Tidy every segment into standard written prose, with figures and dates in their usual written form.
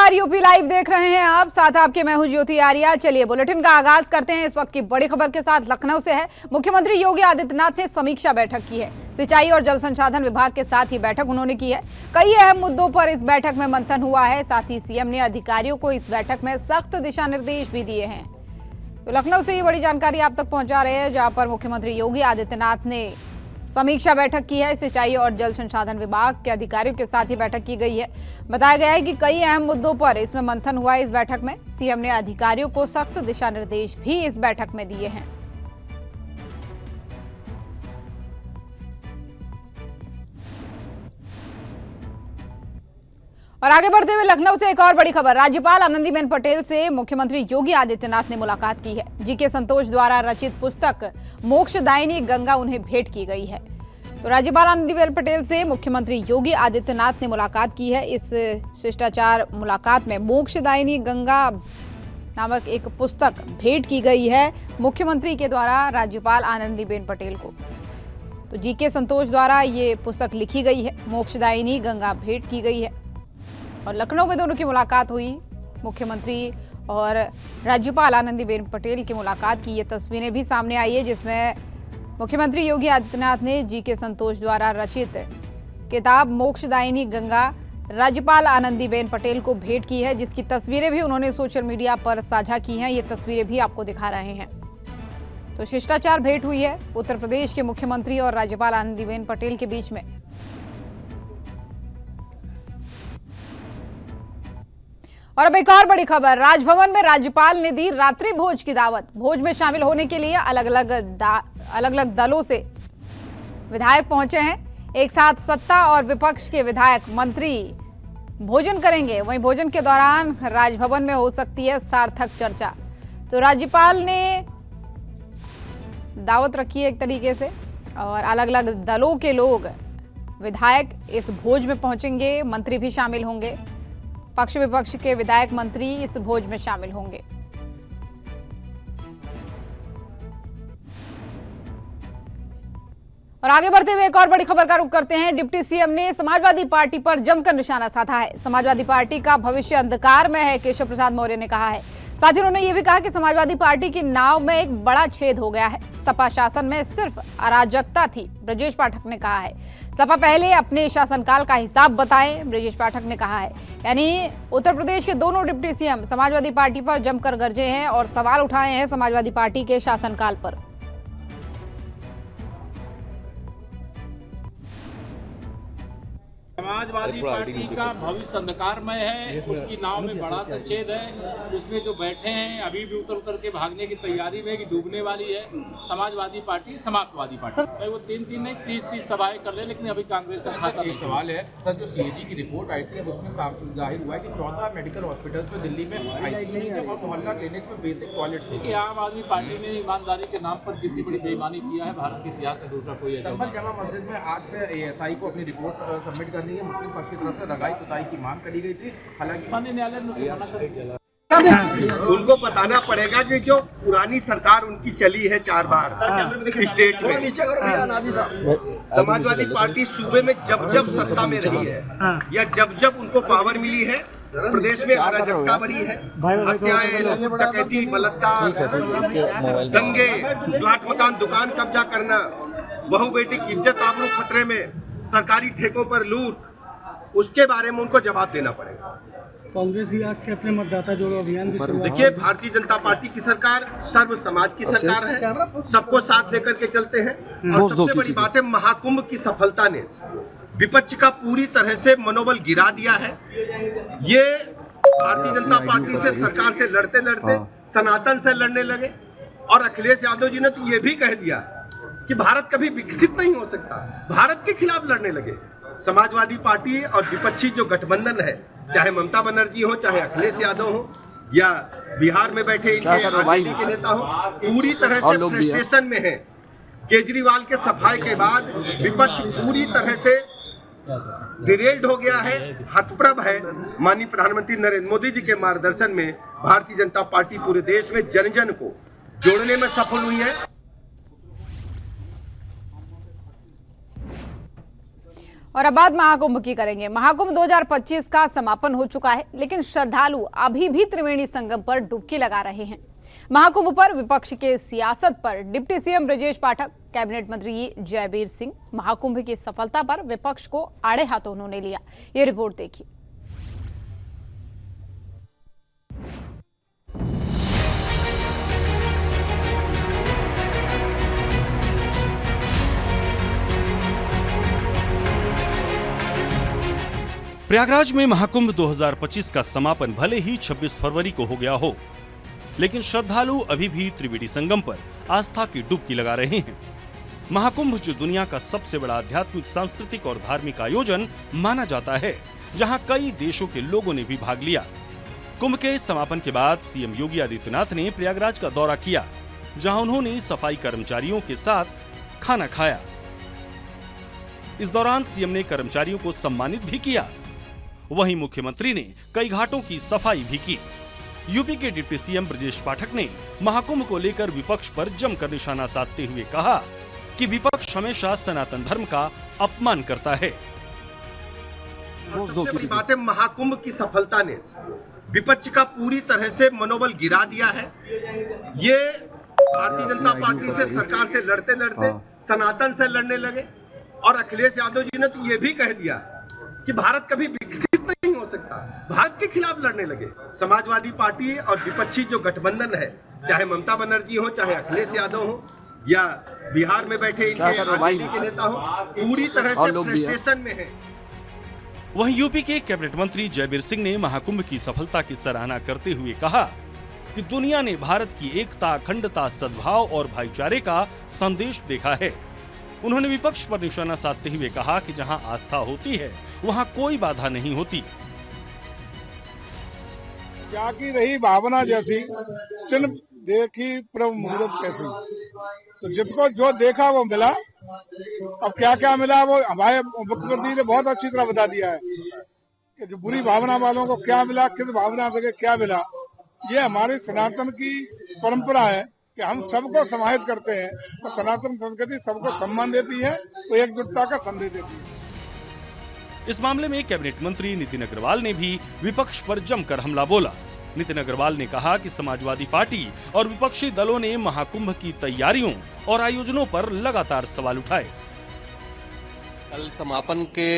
नमस्कार, UP live देख रहे हैं आप, साथ आपके मैं हूं ज्योति आर्या। चलिए बुलेटिन का आगाज करते हैं इस वक्त की बड़ी खबर के साथ। लखनऊ से है। मुख्यमंत्री योगी आदित्यनाथ ने समीक्षा बैठक की है। सिंचाई और जल संसाधन विभाग के साथ ही बैठक उन्होंने की है। कई अहम मुद्दों पर इस बैठक में मंथन हुआ है। साथ ही सीएम ने अधिकारियों को इस बैठक में सख्त दिशा निर्देश भी दिए हैं। तो लखनऊ से ये बड़ी जानकारी आप तक पहुंचा रहे हैं, जहां पर मुख्यमंत्री योगी आदित्यनाथ ने समीक्षा बैठक की है। सिंचाई और जल संसाधन विभाग के अधिकारियों के साथ ही बैठक की गई है। बताया गया है कि कई अहम मुद्दों पर इसमें मंथन हुआ है। इस बैठक में सीएम ने अधिकारियों को सख्त दिशा निर्देश भी इस बैठक में दिए हैं। और आगे बढ़ते हुए लखनऊ से एक और बड़ी खबर। राज्यपाल आनंदीबेन पटेल से मुख्यमंत्री योगी आदित्यनाथ ने मुलाकात की है। जीके संतोष द्वारा रचित पुस्तक मोक्षदायिनी गंगा उन्हें भेंट की गई है। तो राज्यपाल आनंदीबेन पटेल से मुख्यमंत्री योगी आदित्यनाथ ने मुलाकात की है। इस शिष्टाचार मुलाकात में मोक्षदायिनी गंगा नामक एक पुस्तक भेंट की गई है मुख्यमंत्री के द्वारा राज्यपाल आनंदीबेन पटेल को। तो जीके संतोष द्वारा ये पुस्तक लिखी गई है, मोक्षदायिनी गंगा भेंट की गई है। और लखनऊ में दोनों की मुलाकात हुई। मुख्यमंत्री और राज्यपाल आनंदीबेन पटेल की मुलाकात की ये तस्वीरें भी सामने आई है, जिसमें मुख्यमंत्री योगी आदित्यनाथ ने जीके संतोष द्वारा रचित किताब मोक्षदायिनी गंगा राज्यपाल आनंदीबेन पटेल को भेंट की है, जिसकी तस्वीरें भी उन्होंने सोशल मीडिया पर साझा की हैं। ये तस्वीरें भी आपको दिखा रहे हैं। तो शिष्टाचार भेंट हुई है उत्तर प्रदेश के मुख्यमंत्री और राज्यपाल आनंदीबेन पटेल के बीच में। और अब एक और बड़ी खबर। राजभवन में राज्यपाल ने दी रात्रि भोज की दावत। भोज में शामिल होने के लिए अलग अलग दलों से विधायक पहुंचे हैं। एक साथ सत्ता और विपक्ष के विधायक मंत्री भोजन करेंगे। वहीं भोजन के दौरान राजभवन में हो सकती है सार्थक चर्चा। तो राज्यपाल ने दावत रखी है एक तरीके से, और अलग अलग दलों के लोग विधायक इस भोज में पहुंचेंगे। मंत्री भी शामिल होंगे। पक्ष विपक्ष के विधायक मंत्री इस भोज में शामिल होंगे। और आगे बढ़ते हुए एक और बड़ी खबर का रुख करते हैं। डिप्टी सीएम ने समाजवादी पार्टी पर जमकर निशाना साधा है। समाजवादी पार्टी का भविष्य अंधकार में है, केशव प्रसाद मौर्य ने कहा है। साथ ही उन्होंने ये भी कहा कि समाजवादी पार्टी की नाव में एक बड़ा छेद हो गया है। सपा शासन में सिर्फ अराजकता थी, ब्रजेश पाठक ने कहा है। सपा पहले अपने शासनकाल का हिसाब बताए, ब्रजेश पाठक ने कहा है। यानी उत्तर प्रदेश के दोनों डिप्टी सीएम समाजवादी पार्टी पर जमकर गरजे हैं और सवाल उठाए हैं समाजवादी पार्टी के शासनकाल पर। समाजवादी पार्टी का भविष्य अंधकारमय है। उसकी नाव में बड़ा सा छेद है। उसमें जो बैठे हैं अभी भी उतर के भागने की तैयारी में कि डूबने वाली है समाजवादी पार्टी, समाजवादी पार्टी। भाई वो 3-3 नहीं 30-30 सभाएं कर ले, लेकिन अभी कांग्रेस का खाता नहीं। सवाल है सर, जो सीएजी की रिपोर्ट आई थी उसमें साफ जाहिर हुआ है कि 14 मेडिकल हॉस्पिटल्स में दिल्ली में आईसीयू नहीं थे और मोहल्ला क्लिनिक्स में बेसिक टॉयलेट्स नहीं थे। आम आदमी पार्टी ने ईमानदारी के नाम पर कितनी बड़ी बेईमानी किया है, भारत के इतिहास में दूसरा कोई। संभल जमा मस्जिद में आज से एएसआई को अपनी रिपोर्ट सबमिट करनी है। मुस्लिम पक्ष की तरफ से रगाई कुताई की मांग करी गई थी, हालांकि माननीय न्यायालय ने उसे मना कर दिया। उनको बताना पड़ेगा कि जो पुरानी सरकार उनकी चली है 4 बार स्टेट में, समाजवादी पार्टी सूबे में जब जब सत्ता में रही है या जब जब उनको पावर मिली है, प्रदेश में अराजकता बढ़ी है। हत्याएं, लूट, डकैती, बलात्कार, दंगे, प्लाट मकान, दुकान कब्जा करना, बहू बेटी की इज्जत आबरू खतरे में, सरकारी ठेकों पर लूट, उसके बारे में उनको जवाब देना पड़ेगा। कांग्रेस भी आज से अपने मतदाता जोड़ो अभियान की शुरुआत। देखिए, भारतीय जनता पार्टी की सरकार सर्व समाज की सरकार है। सबको साथ लेकर के चलते हैं। और सबसे बड़ी बात है, महाकुंभ की सफलता ने विपक्ष का पूरी तरह से मनोबल गिरा दिया है। ये भारतीय जनता पार्टी से सरकार से लड़ते लड़ते सनातन से लड़ने लगे। और अखिलेश यादव जी ने तो ये भी कह दिया कि भारत कभी विकसित नहीं हो सकता, भारत के खिलाफ लड़ने लगे। समाजवादी पार्टी और विपक्षी जो गठबंधन है, चाहे ममता बनर्जी हो, चाहे अखिलेश यादव हो, या बिहार में बैठे इनके आरजेडी के नेता हो, पूरी तरह से फ्रस्ट्रेशन में है। केजरीवाल के सफाई के बाद विपक्ष पूरी तरह से डिरेल्ड हो गया है, हतप्रभ है। माननीय प्रधानमंत्री नरेंद्र मोदी जी के मार्गदर्शन में भारतीय जनता पार्टी पूरे देश में जन जन को जोड़ने में सफल हुई है। और अब बात महाकुंभ की करेंगे। महाकुंभ 2025 का समापन हो चुका है, लेकिन श्रद्धालु अभी भी त्रिवेणी संगम पर डुबकी लगा रहे हैं। महाकुंभ पर विपक्ष के सियासत पर deputy CM Brajesh Pathak, cabinet मंत्री जयवीर सिंह, महाकुंभ की सफलता पर विपक्ष को आड़े हाथों उन्होंने लिया। ये रिपोर्ट देखिए। प्रयागराज में महाकुंभ 2025 का समापन भले ही 26 फरवरी को हो गया हो, लेकिन श्रद्धालु अभी भी त्रिवेणी संगम पर आस्था की डुबकी लगा रहे हैं। महाकुंभ जो दुनिया का सबसे बड़ा आध्यात्मिक, सांस्कृतिक और धार्मिक आयोजन माना जाता है, जहां कई देशों के लोगों ने भी भाग लिया। कुंभ के समापन के बाद सीएम योगी आदित्यनाथ ने प्रयागराज का दौरा किया, जहां उन्होंने सफाई कर्मचारियों के साथ खाना खाया। इस दौरान सीएम ने कर्मचारियों को सम्मानित भी किया। वहीं मुख्यमंत्री ने कई घाटों की सफाई भी की। यूपी के डिप्टी सीएम ब्रजेश पाठक ने महाकुंभ को लेकर विपक्ष पर जमकर निशाना साधते हुए कहा कि विपक्ष हमेशा सनातन धर्म का अपमान करता है। सबसे बड़ी बात है, महाकुंभ की सफलता ने विपक्ष का पूरी तरह से मनोबल गिरा दिया है। ये भारतीय जनता पार्टी से, सरकार से लड़ते लड़ते सनातन से लड़ने लगे और अखिलेश यादव जी ने तो ये भी कह दिया कि भारत कभी विकसित नहीं हो सकता, भारत के खिलाफ लड़ने लगे। समाजवादी पार्टी और विपक्षी जो गठबंधन है, चाहे ममता बनर्जी हो, चाहे अखिलेश यादव हो, या बिहार में बैठे इनके आरजेडी के नेता हो, पूरी तरह से फ्रस्ट्रेशन में है। वहीं यूपी के कैबिनेट मंत्री जयवीर सिंह ने महाकुंभ की सफलता की सराहना करते हुए कहा कि दुनिया ने भारत की एकता, अखंडता, सद्भाव और भाईचारे का संदेश देखा है। उन्होंने विपक्ष पर निशाना साधते हुए कहा कि जहां आस्था होती है, वहां कोई बाधा नहीं होती। क्या की रही भावना जैसी, चिन्ह देखी प्रभु मुहूर्त कैसी। तो जिसको जो देखा वो मिला। अब क्या क्या मिला वो हमारे मुख्यमंत्री ने बहुत अच्छी तरह बता दिया है कि जो बुरी भावना वालों को क्या मिला, किस भावना से क्या मिला। ये हमारी सनातन की परंपरा है कि हम सबको समाहित करते हैं, तो सनातन संस्कृति सबको सम्मान देती है, तो एकजुटता का संदेश देती है। इस मामले में कैबिनेट मंत्री नितिन अग्रवाल ने भी विपक्ष पर जमकर हमला बोला। नितिन अग्रवाल ने कहा कि समाजवादी पार्टी और विपक्षी दलों ने महाकुंभ की तैयारियों और आयोजनों पर लगातार सवाल उठाए। कल समापन के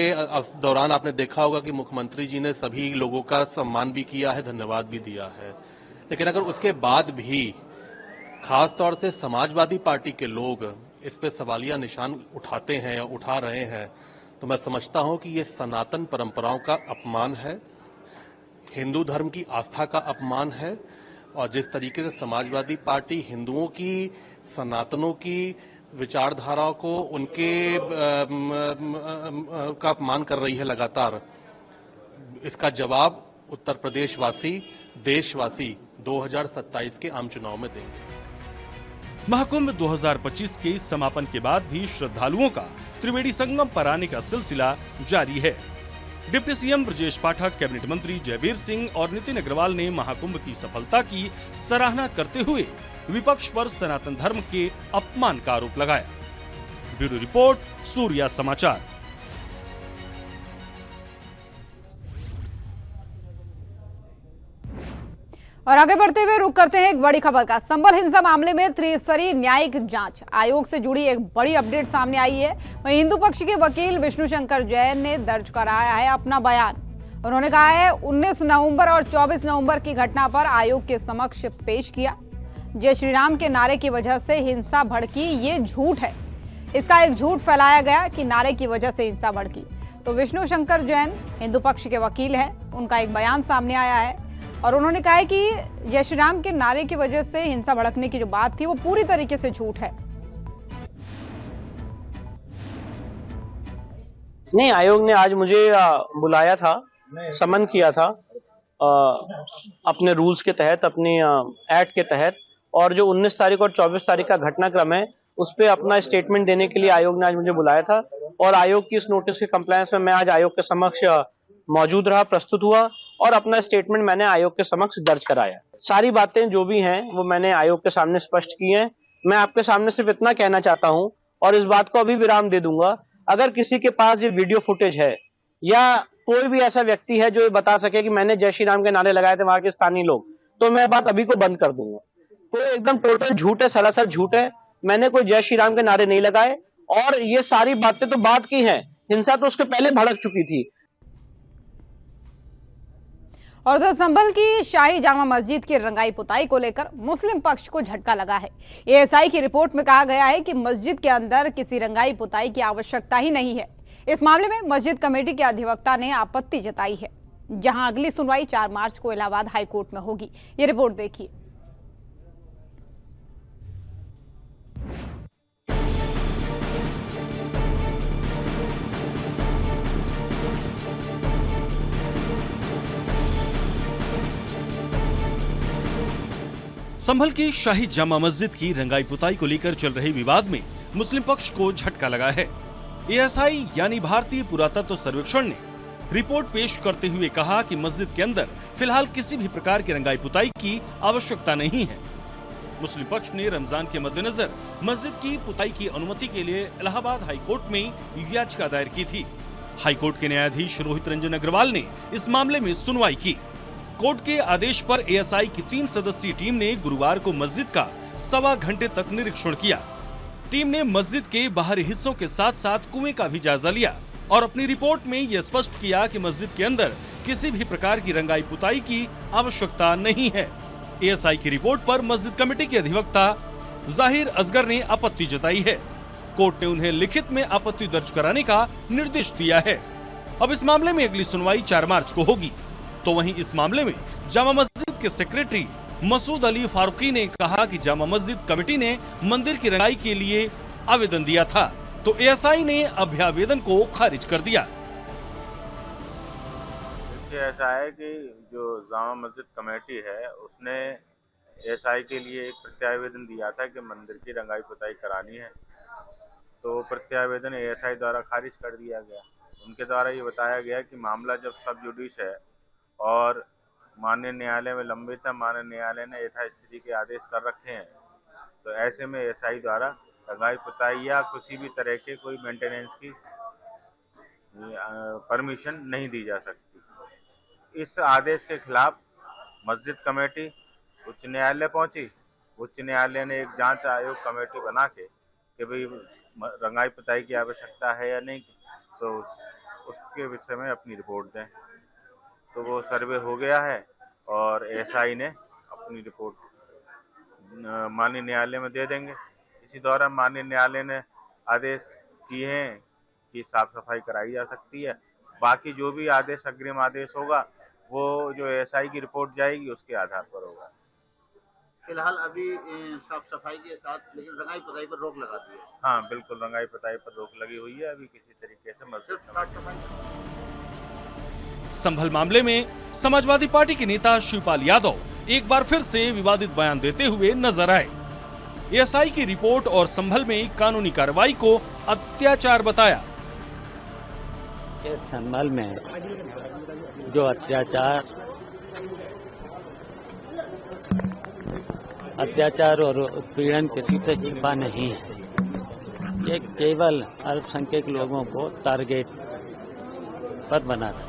दौरान आपने देखा होगा कि मुख्यमंत्री जी ने सभी लोगों का सम्मान भी किया है, धन्यवाद भी दिया है। लेकिन अगर उसके बाद भी खास तौर से समाजवादी पार्टी के लोग इस पे सवालिया निशान उठाते हैं या उठा रहे हैं, तो मैं समझता हूं कि ये सनातन परंपराओं का अपमान है, हिंदू धर्म की आस्था का अपमान है। और जिस तरीके से समाजवादी पार्टी हिंदुओं की, सनातनों की विचारधाराओं को, उनके का अपमान कर रही है लगातार, इसका जवाब उत्तर प्रदेश वासी, देशवासी 2027 के आम चुनाव में देंगे। महाकुंभ 2025 के समापन के बाद भी श्रद्धालुओं का त्रिवेणी संगम पर आने का सिलसिला जारी है। Deputy CM Brajesh Pathak, cabinet मंत्री जयवीर सिंह और नितिन अग्रवाल ने महाकुंभ की सफलता की सराहना करते हुए विपक्ष पर सनातन धर्म के अपमान का आरोप लगाया। ब्यूरो रिपोर्ट, सूर्या समाचार। और आगे बढ़ते हुए रुक करते हैं एक बड़ी खबर का। संभल हिंसा मामले में त्रिस्तरीय न्यायिक जांच आयोग से जुड़ी एक बड़ी अपडेट सामने आई है। वहीं हिंदू पक्ष के वकील विष्णु शंकर जैन ने दर्ज कराया है अपना बयान। उन्होंने कहा है 19 नवंबर और 24 नवंबर की घटना पर आयोग के समक्ष पेश किया। जय श्री राम के नारे की वजह से हिंसा भड़की, ये झूठ है। इसका एक झूठ फैलाया गया कि नारे की वजह से हिंसा भड़की। तो विष्णु शंकर जैन हिंदू पक्ष के वकील हैं, उनका एक बयान सामने आया है और उन्होंने कहा है कि जय श्री राम के नारे की वजह से हिंसा भड़कने की जो बात थी वो पूरी तरीके से झूठ है। नहीं, आयोग ने आज मुझे बुलाया था, समन किया था अपने रूल्स के तहत, अपनी एक्ट के तहत, और जो 19 तारीख और 24 तारीख का घटनाक्रम है उस पर अपना स्टेटमेंट देने के लिए आयोग ने आज मुझे बुलाया था। और आयोग की इस नोटिस के कंप्लायंस में मैं आज आयोग के समक्ष मौजूद रहा, प्रस्तुत हुआ और अपना स्टेटमेंट मैंने आयोग के समक्ष दर्ज कराया। सारी बातें जो भी हैं वो मैंने आयोग के सामने स्पष्ट की हैं। मैं आपके सामने सिर्फ इतना कहना चाहता हूं और इस बात को अभी विराम दे दूंगा, अगर किसी के पास ये वीडियो फुटेज है या कोई भी ऐसा व्यक्ति है जो ये बता सके कि मैंने जय श्री राम के नारे लगाए थे वहां के स्थानीय लोग, तो मैं बात अभी को बंद कर दूंगा। तो एकदम टोटल झूठ है, सरासर झूठ है। मैंने कोई जय श्री राम के नारे नहीं लगाए और ये सारी बातें तो बात की हैं, हिंसा तो उसके पहले भड़क चुकी थी। और उधर संभल की शाही जामा मस्जिद की रंगाई पुताई को लेकर मुस्लिम पक्ष को झटका लगा है। एएसआई की रिपोर्ट में कहा गया है कि मस्जिद के अंदर किसी रंगाई पुताई की आवश्यकता ही नहीं है। इस मामले में मस्जिद कमेटी के अधिवक्ता ने आपत्ति जताई है, जहां अगली सुनवाई 4 मार्च को इलाहाबाद हाईकोर्ट में होगी। ये रिपोर्ट देखिए। संभल की शाही जामा मस्जिद की रंगाई पुताई को लेकर चल रहे विवाद में मुस्लिम पक्ष को झटका लगा है। एएसआई यानी भारतीय पुरातत्व सर्वेक्षण ने रिपोर्ट पेश करते हुए कहा कि मस्जिद के अंदर फिलहाल किसी भी प्रकार की रंगाई पुताई की आवश्यकता नहीं है। मुस्लिम पक्ष ने रमजान के मद्देनजर मस्जिद की पुताई की अनुमति के लिए इलाहाबाद हाईकोर्ट में याचिका दायर की थी। हाईकोर्ट के न्यायाधीश रोहित रंजन अग्रवाल ने इस मामले में सुनवाई की। कोर्ट के आदेश पर एएसआई की 3 सदस्यीय टीम ने गुरुवार को मस्जिद का 1.25 घंटे तक निरीक्षण किया। टीम ने मस्जिद के बाहरी हिस्सों के साथ साथ कुएं का भी जायजा लिया और अपनी रिपोर्ट में यह स्पष्ट किया कि मस्जिद के अंदर किसी भी प्रकार की रंगाई पुताई की आवश्यकता नहीं है। एएसआई की रिपोर्ट पर मस्जिद कमेटी के अधिवक्ता जाहिर असगर ने आपत्ति जताई है। कोर्ट ने उन्हें लिखित में आपत्ति दर्ज कराने का निर्देश दिया है। अब इस मामले में अगली सुनवाई 4 मार्च को होगी। तो वहीं इस मामले में जामा मस्जिद के सेक्रेटरी मसूद अली फारूकी ने कहा कि जामा मस्जिद कमेटी ने मंदिर की रंगाई के लिए आवेदन दिया था, तो एएसआई ने अभ्यावेदन को खारिज कर दिया। ऐसा है कि जो जामा मस्जिद कमेटी है उसने एएसआई के लिए एक प्रत्यावेदन दिया था कि मंदिर की रंगाई पुताई करानी है, तो प्रत्यावेदन एएसआई द्वारा खारिज कर दिया गया। उनके द्वारा ये बताया गया कि मामला जब सब जुडिस है और माननीय न्यायालय में लंबित है, माननीय न्यायालय ने यथास्थिति के आदेश कर रखे हैं, तो ऐसे में एएसआई द्वारा रंगाई पुताई या किसी भी तरह के कोई मेंटेनेंस की परमिशन नहीं दी जा सकती। इस आदेश के खिलाफ मस्जिद कमेटी उच्च न्यायालय पहुंची। उच्च न्यायालय ने एक जांच आयोग कमेटी बना के कि भाई रंगाई पुताई की आवश्यकता है या नहीं, तो उसके विषय में अपनी रिपोर्ट दें। तो वो सर्वे हो गया है और एएसआई ने अपनी रिपोर्ट माननीय न्यायालय में दे देंगे। इसी दौरान माननीय न्यायालय ने आदेश किए हैं कि साफ सफाई कराई जा सकती है। बाकी जो भी आदेश अग्रिम आदेश होगा वो जो एएसआई की रिपोर्ट जाएगी उसके आधार पर होगा। फिलहाल अभी साफ सफाई के साथ लेकिन रंगाई पुताई पर रोक लगा दी है। हाँ बिल्कुल, रंगाई पुताई पर रोक लगी हुई है। अभी किसी तरीके से मस्जिद संभल मामले में समाजवादी पार्टी के नेता शिवपाल यादव एक बार फिर से विवादित बयान देते हुए नजर आए। एएसआई की रिपोर्ट और संभल में कानूनी कार्रवाई को अत्याचार बताया। इस संभल में जो अत्याचार और उत्पीड़न किसी से छिपा नहीं है। ये केवल अल्पसंख्यक लोगों को टारगेट पर बना रहा है।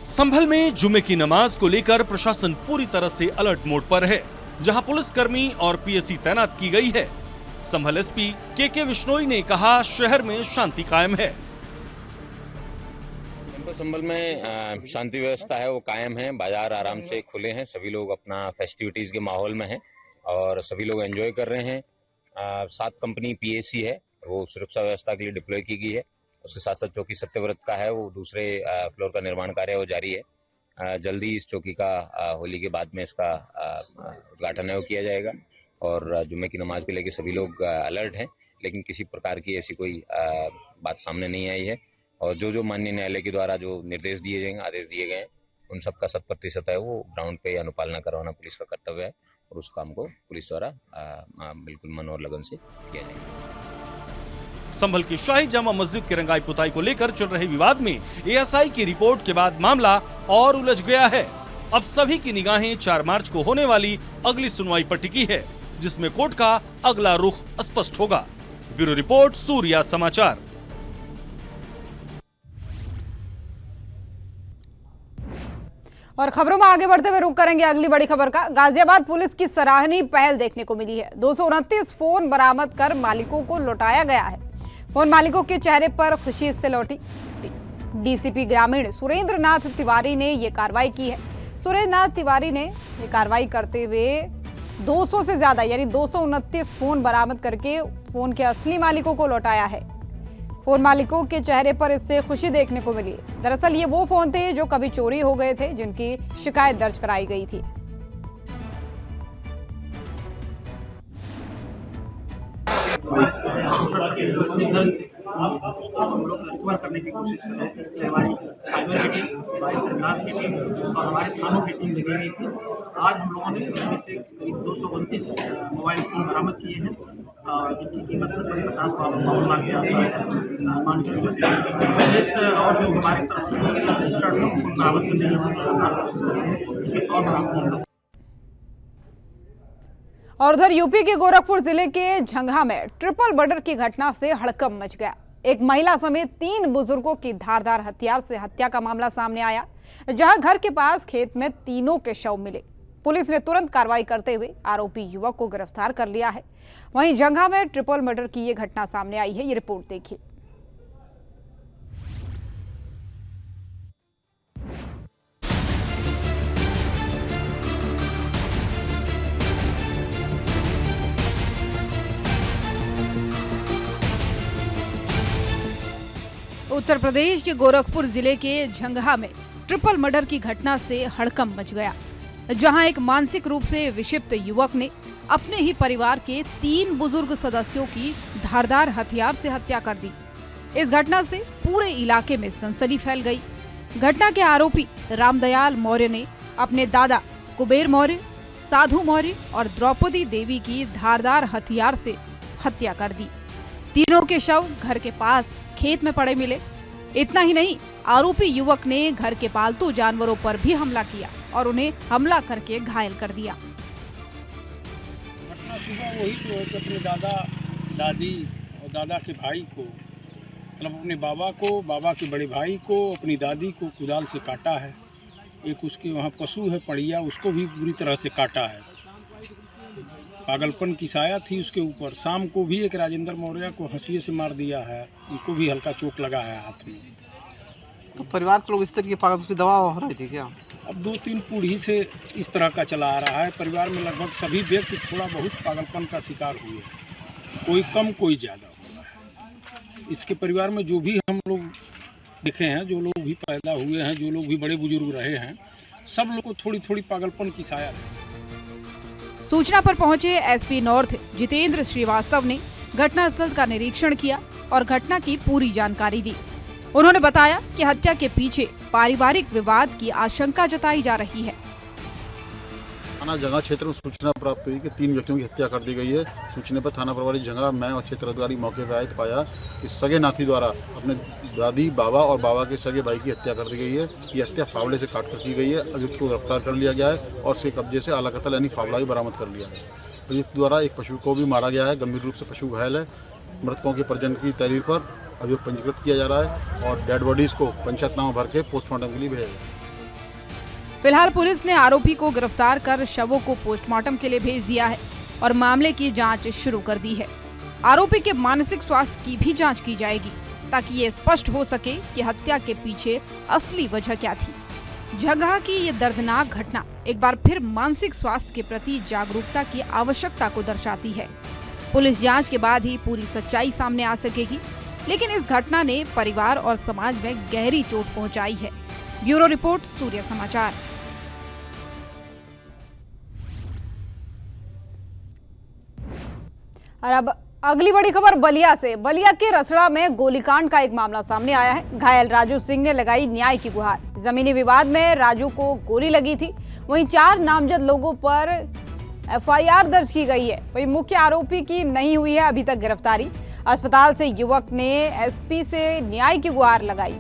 संभल में जुमे की नमाज को लेकर प्रशासन पूरी तरह से अलर्ट मोड पर है, जहां पुलिसकर्मी और पीएसी तैनात की गई है। संभल एसपी के विश्नोई ने कहा शहर में शांति कायम है। संभल में शांति व्यवस्था है वो कायम है। बाजार आराम से खुले हैं, सभी लोग अपना फेस्टिविटीज के माहौल में हैं और सभी लोग एंजॉय कर रहे हैं। 7 कंपनी पीएसी है वो सुरक्षा व्यवस्था के लिए डिप्लॉय की गई है। उसके साथ साथ चौकी सत्यव्रत का है वो दूसरे फ्लोर का निर्माण कार्य वो जारी है। जल्दी इस चौकी का होली के बाद में इसका उद्घाटन है वो किया जाएगा और जुम्मे की नमाज को लेकर सभी लोग अलर्ट हैं, लेकिन किसी प्रकार की ऐसी कोई बात सामने नहीं आई है। और जो माननीय न्यायालय के द्वारा जो निर्देश दिए जाएंगे, आदेश दिए गए हैं, उन सब का 100% है वो ग्राउंड पे अनुपालना करवाना पुलिस का कर्तव्य है और उस काम को पुलिस द्वारा बिल्कुल मन और लगन से किया जाएगा। संभल की शाही जामा मस्जिद की रंगाई पुताई को लेकर चल रहे विवाद में एएसआई की रिपोर्ट के बाद मामला और उलझ गया है। अब सभी की निगाहें 4 मार्च को होने वाली अगली सुनवाई पर टिकी है, जिसमें कोर्ट का अगला रुख स्पष्ट होगा। ब्यूरो रिपोर्ट, सूर्या समाचार। और खबरों में आगे बढ़ते हुए रुक करेंगे अगली बड़ी खबर का। गाजियाबाद पुलिस की सराहनीय पहल देखने को मिली है। 229 फोन बरामद कर मालिकों को लौटाया गया है। फोन मालिकों के चेहरे पर खुशी से लौटी। डीसीपी ग्रामीण सुरेंद्र नाथ तिवारी ने ये कार्रवाई की है। सुरेंद्र नाथ तिवारी ने ये कार्रवाई करते हुए 200 से ज्यादा यानी 229 फोन बरामद करके फोन के असली मालिकों को लौटाया है। फोन मालिकों के चेहरे पर इससे खुशी देखने को मिली। दरअसल ये वो फोन थे जो कभी चोरी हो गए थे, जिनकी शिकायत दर्ज कराई गई थी। करने की कोशिश कर रहे थे, इसलिए हमारी साइबर की टीम, हमारी सरकार की टीम और हमारे थानों की टीम लगी हुई थी। आज हम लोगों ने इसमें से करीब 229 मोबाइल फोन बरामद किए हैं, जिनकी कीमत लगभग 50 लाख के आसपास मान चुकी है। और जो हमारी तरफ से रजिस्टर्ड है उनको बरामद करने की और बरामद। और उधर यूपी के गोरखपुर जिले के झंगा में ट्रिपल मर्डर की घटना से हड़कंप मच गया। एक महिला समेत 3 बुजुर्गों की धारदार हथियार से हत्या का मामला सामने आया, जहां घर के पास खेत में तीनों के शव मिले। पुलिस ने तुरंत कार्रवाई करते हुए आरोपी युवक को गिरफ्तार कर लिया है। वहीं झंगा में ट्रिपल मर्डर की ये घटना सामने आई है। ये रिपोर्ट देखिए। उत्तर प्रदेश के गोरखपुर जिले के झंगा में ट्रिपल मर्डर की घटना से हड़कंप मच गया, जहां एक मानसिक रूप से विक्षिप्त युवक ने अपने ही परिवार के 3 बुजुर्ग सदस्यों की धारदार हथियार से हत्या कर दी। इस घटना से पूरे इलाके में सनसनी फैल गई। घटना के आरोपी रामदयाल मौर्य ने अपने दादा कुबेर मौर्य, साधु मौर्य और द्रौपदी देवी की धारदार हथियार से हत्या कर दी। तीनों के शव घर के पास खेत में पड़े मिले। इतना ही नहीं, आरोपी युवक ने घर के पालतू जानवरों पर भी हमला किया और उन्हें हमला करके घायल कर दिया। घटना सुबह वही तो है कि अपने दादा दादी और दादा के भाई को, मतलब अपने बाबा को, बाबा के बड़े भाई को, अपनी दादी को कुदाल से काटा है। एक उसके वहाँ पशु है पड़िया, उसको भी बुरी तरह से काटा है। पागलपन की साया थी उसके ऊपर। शाम को भी एक राजेंद्र मौर्य को हंसिए से मार दिया है, उनको भी हल्का चोट लगा है हाथ में। तो परिवार के लोग इस तरह की पागल की दवा हो रही थी क्या? अब 2-3 पीढ़ी से इस तरह का चला आ रहा है। परिवार में लगभग सभी व्यक्ति थोड़ा बहुत पागलपन का शिकार हुए, कोई कम कोई ज़्यादा हुआ है। इसके परिवार में जो भी हम लोग देखे हैं, जो लोग भी पैदा हुए हैं, जो लोग भी बड़े बुजुर्ग रहे हैं, सब लोग को थोड़ी थोड़ी पागलपन की साया है। सूचना पर पहुंचे एसपी नॉर्थ जितेंद्र श्रीवास्तव ने घटनास्थल का निरीक्षण किया और घटना की पूरी जानकारी दी। उन्होंने बताया कि हत्या के पीछे पारिवारिक विवाद की आशंका जताई जा रही है। थाना जंगा क्षेत्र में सूचना प्राप्त हुई कि 3 व्यक्तियों की हत्या कर दी गई है। सूचना पर थाना प्रभारी जंगा, मैं और क्षेत्र अधिकारी मौके पर आए तो पाया कि सगे नाती द्वारा अपने दादी, बाबा और बाबा के सगे भाई की हत्या कर दी गई है। ये हत्या फावड़े से काट कर की गई है। अभियुक्त को गिरफ्तार कर लिया गया है और उसके कब्जे से आला कत्ल यानी फावड़ा भी बरामद कर लिया है। अभियुक्त द्वारा एक पशु को भी मारा गया है। गंभीर रूप से पशु घायल है। मृतकों के परिजन की तहरीर पर अभियोग पंजीकृत किया जा रहा है और डेड बॉडीज को पंचायतनामा भर के पोस्टमार्टम के लिए भेजा जाएगा। फिलहाल पुलिस ने आरोपी को गिरफ्तार कर शवों को पोस्टमार्टम के लिए भेज दिया है और मामले की जांच शुरू कर दी है। आरोपी के मानसिक स्वास्थ्य की भी जांच की जाएगी ताकि ये स्पष्ट हो सके कि हत्या के पीछे असली वजह क्या थी। झंगा की ये दर्दनाक घटना एक बार फिर मानसिक स्वास्थ्य के प्रति जागरूकता की आवश्यकता को दर्शाती है। पुलिस जांच के बाद ही पूरी सच्चाई सामने आ सकेगी, लेकिन इस घटना ने परिवार और समाज में गहरी चोट पहुंचाई है। ब्यूरो रिपोर्ट, सूर्य समाचार। और अब अगली बड़ी खबर बलिया से। बलिया के रसड़ा में गोलीकांड का एक मामला सामने आया है। घायल राजू सिंह ने लगाई न्याय की गुहार। जमीनी विवाद में राजू को गोली लगी थी। वहीं 4 नामजद लोगों पर एफआईआर दर्ज की गई है। वहीं मुख्य आरोपी की नहीं हुई है अभी तक गिरफ्तारी। अस्पताल से युवक ने एसपी से न्याय की गुहार लगाई।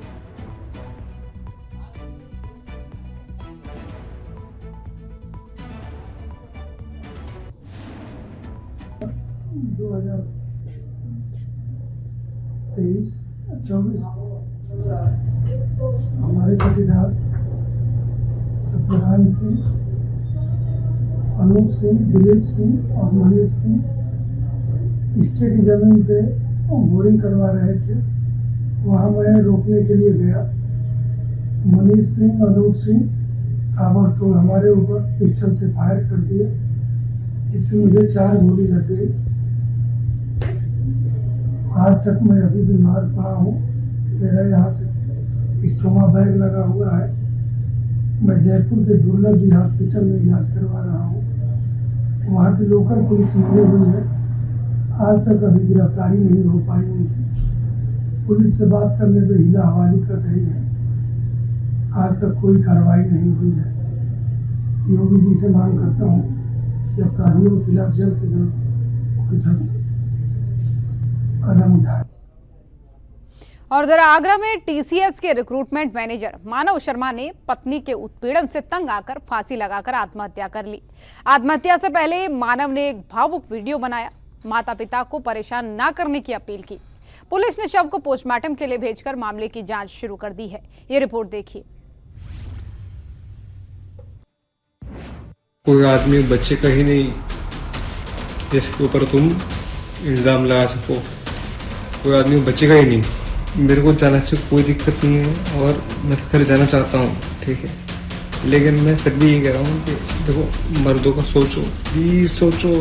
हमारे पटीदार सत्यनारायण सिंह, अनूप सिंह, दिलीप सिंह और मनीष सिंह स्टे की जमीन पे बोरिंग करवा रहे थे। वहाँ मैं रोकने के लिए गया। मनीष सिंह, अनूप सिंह ताबड़तोड़ हमारे ऊपर पिस्टल से फायर कर दिए, जिससे मुझे 4 गोली लग गई। आज तक मैं अभी बीमार पड़ा हूँ। मेरा यहाँ से स्टोमा बैग लगा हुआ है। मैं जयपुर के दुर्लभ जी हॉस्पिटल में इलाज करवा रहा हूँ। वहाँ की लोकल पुलिस मिली हुई है। आज तक अभी गिरफ्तारी नहीं हो पाई उनकी। पुलिस से बात करने पे हिला हवाली कर रही है। आज तक कोई कार्रवाई नहीं हुई है। योगी जी से मांग करता हूँ कि अपराधियों के खिलाफ जल्द से जल्द कदम उठाए। और उधर आगरा में टीसीएस के रिक्रूटमेंट मैनेजर मानव शर्मा ने पत्नी के उत्पीड़न से तंग आकर फांसी लगाकर आत्महत्या कर ली। आत्महत्या से पहले मानव ने एक भावुक वीडियो बनाया, माता पिता को परेशान न करने की अपील की। पुलिस ने शव को पोस्टमार्टम के लिए भेजकर मामले की जांच शुरू कर दी है। ये रिपोर्ट देखिए। कोई आदमी बच्चे का ही नहीं जिसके ऊपर तुम इल्जाम लगा सको। कोई आदमी बच्चे का ही नहीं। मेरे को जाना से कोई दिक्कत नहीं है और मैं घर जाना चाहता हूँ, ठीक है, लेकिन मैं फिर भी ये कह रहा हूँ कि देखो मर्दों का सोचो, प्लीज सोचो,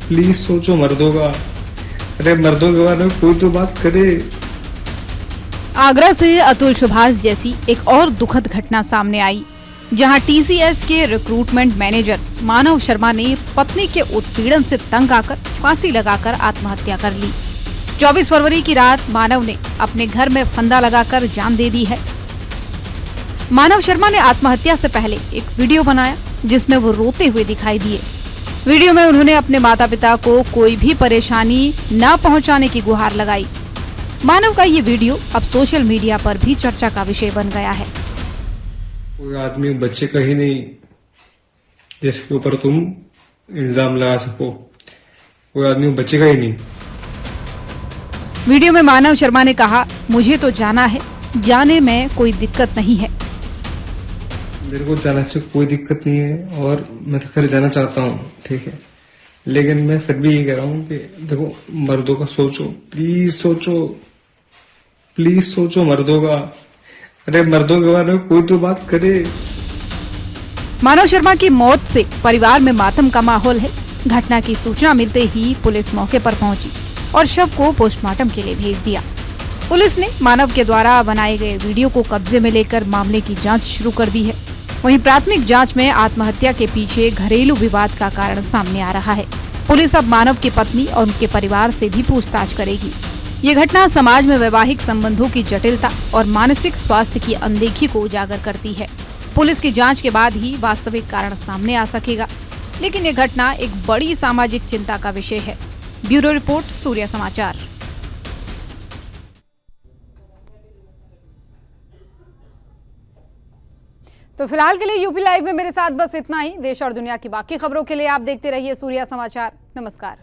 प्लीज सोचो मर्दों का। अरे मर्दों के बारे में कोई तो बात करे। आगरा से अतुल सुभाष जैसी एक और दुखद घटना सामने आई, जहां टीसीएस के रिक्रूटमेंट मैनेजर मानव शर्मा ने पत्नी के उत्पीड़न से तंग आकर फांसी लगाकर आत्महत्या कर ली। 24 फरवरी की रात मानव ने अपने घर में फंदा लगाकर जान दे दी है। मानव शर्मा ने आत्महत्या से पहले एक वीडियो बनाया जिसमें वो रोते हुए दिखाई दिए। वीडियो में उन्होंने अपने माता पिता को कोई भी परेशानी न पहुंचाने की गुहार लगाई। मानव का ये वीडियो अब सोशल मीडिया पर भी चर्चा का विषय बन गया है। कोई आदमी बच्चे का ही नहीं जिसके ऊपर तुम इल्जाम लगा सको। कोई आदमी बच्चे का ही नहीं। वीडियो में मानव शर्मा ने कहा, मुझे तो जाना है, जाने में कोई दिक्कत नहीं है। मेरे को जाना से कोई दिक्कत नहीं है और मैं तो घर जाना चाहता हूँ, ठीक है, लेकिन मैं फिर भी ये कह रहा हूँ कि देखो मर्दों का सोचो, प्लीज सोचो, प्लीज सोचो मर्दों का। अरे मर्दों के बारे में कोई तो बात करे। मानव शर्मा की मौत से परिवार में मातम का माहौल है। घटना की सूचना मिलते ही पुलिस मौके पर पहुंची और शव को पोस्टमार्टम के लिए भेज दिया। पुलिस ने मानव के द्वारा बनाए गए वीडियो को कब्जे में लेकर मामले की जांच शुरू कर दी है। वहीं प्राथमिक जांच में आत्महत्या के पीछे घरेलू विवाद का कारण सामने आ रहा है। पुलिस अब मानव की पत्नी और उनके परिवार से भी पूछताछ करेगी। ये घटना समाज में वैवाहिक संबंधों की जटिलता और मानसिक स्वास्थ्य की अनदेखी को उजागर करती है। पुलिस की जांच के बाद ही वास्तविक कारण सामने आ सकेगा, लेकिन ये घटना एक बड़ी सामाजिक चिंता का विषय है। ब्यूरो रिपोर्ट, सूर्य समाचार। तो फिलहाल के लिए यूपी लाइव में मेरे साथ बस इतना ही। देश और दुनिया की बाकी खबरों के लिए आप देखते रहिए सूर्य समाचार। नमस्कार।